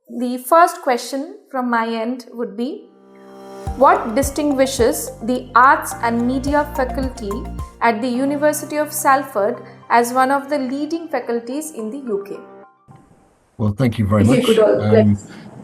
the first question from my end would be, what distinguishes the Arts and Media faculty at the University of Salford as one of the leading faculties in the UK? Well, thank you very If you much. could all,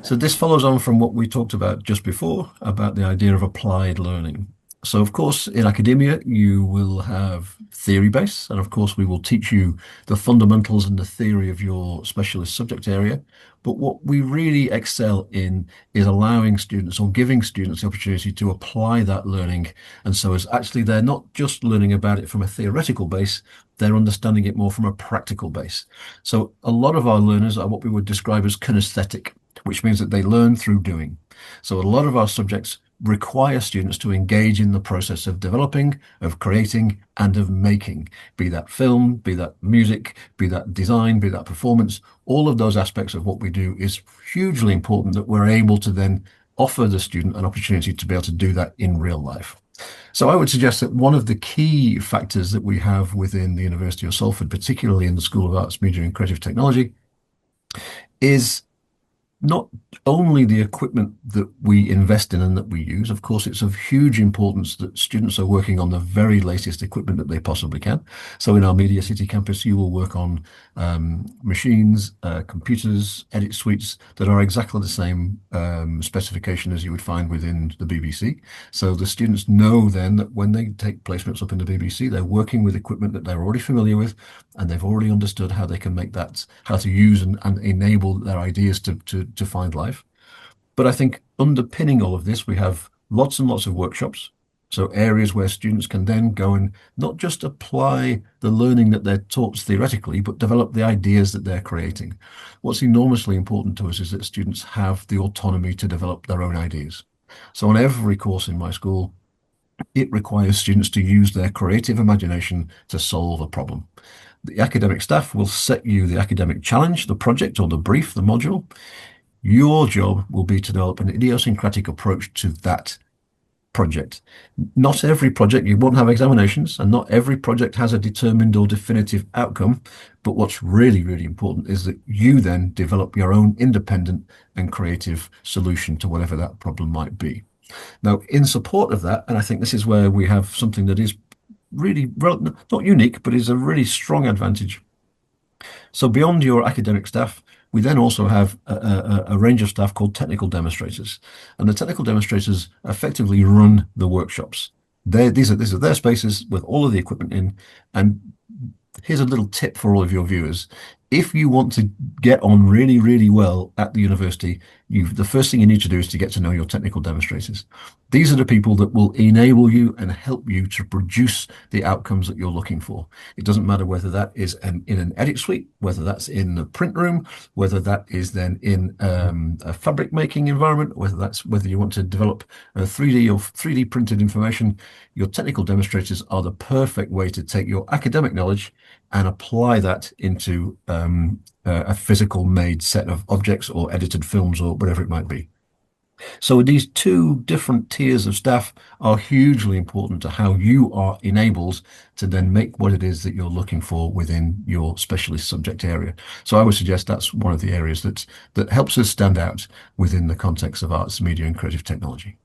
So this follows on from what we talked about just before about the idea of applied learning. So of course, in academia, you will have theory base, and of course, we will teach you the fundamentals and the theory of your specialist subject area. But what we really excel in is allowing students or giving students the opportunity to apply that learning. And so as actually they're not just learning about it from a theoretical base, they're understanding it more from a practical base. So a lot of our learners are what we would describe as kinesthetic, which means that they learn through doing. So a lot of our subjects require students to engage in the process of developing, of creating, and of making, be that film, be that music, be that design, be that performance. All of those aspects of what we do is hugely important that we're able to then offer the student an opportunity to be able to do that in real life. So I would suggest that one of the key factors that we have within the University of Salford, particularly in the School of Arts, Media and Creative Technology, is not only the equipment that we invest in and that we use. Of course, it's of huge importance that students are working on the very latest equipment that they possibly can. So in our Media City campus, you will work on machines, computers, edit suites that are exactly the same specification as you would find within the BBC. So the students know then that when they take placements up in the BBC, they're working with equipment that they're already familiar with, and they've already understood how they can make that, how to use and enable their ideas to find life. But I think underpinning all of this, we have lots and lots of workshops. So areas where students can then go and not just apply the learning that they're taught theoretically, but develop the ideas that they're creating. What's enormously important to us is that students have the autonomy to develop their own ideas. So on every course in my school, it requires students to use their creative imagination to solve a problem. The academic staff will set you the academic challenge, the project or the brief, the module. Your job will be to develop an idiosyncratic approach to that project. Not every project, you won't have examinations, and not every project has a determined or definitive outcome. But what's really, really important is that you then develop your own independent and creative solution to whatever that problem might be. Now, in support of that, and I think this is where we have something that is really not unique, but is a really strong advantage. So beyond your academic staff, we then also have a range of staff called technical demonstrators. And the technical demonstrators effectively run the workshops. These are their spaces with all of the equipment in. And here's a little tip for all of your viewers. If you want to get on really, really well at the university, the first thing you need to do is to get to know your technical demonstrators. These are the people that will enable you and help you to produce the outcomes that you're looking for. It doesn't matter whether that is in an edit suite, whether that's in the print room, whether that is then in a fabric making environment, whether you want to develop a 3D or 3D printed information. Your technical demonstrators are the perfect way to take your academic knowledge and apply that into a physical made set of objects or edited films or whatever it might be. So these two different tiers of staff are hugely important to how you are enabled to then make what it is that you're looking for within your specialist subject area. So I would suggest that's one of the areas that helps us stand out within the context of arts, media, and creative technology.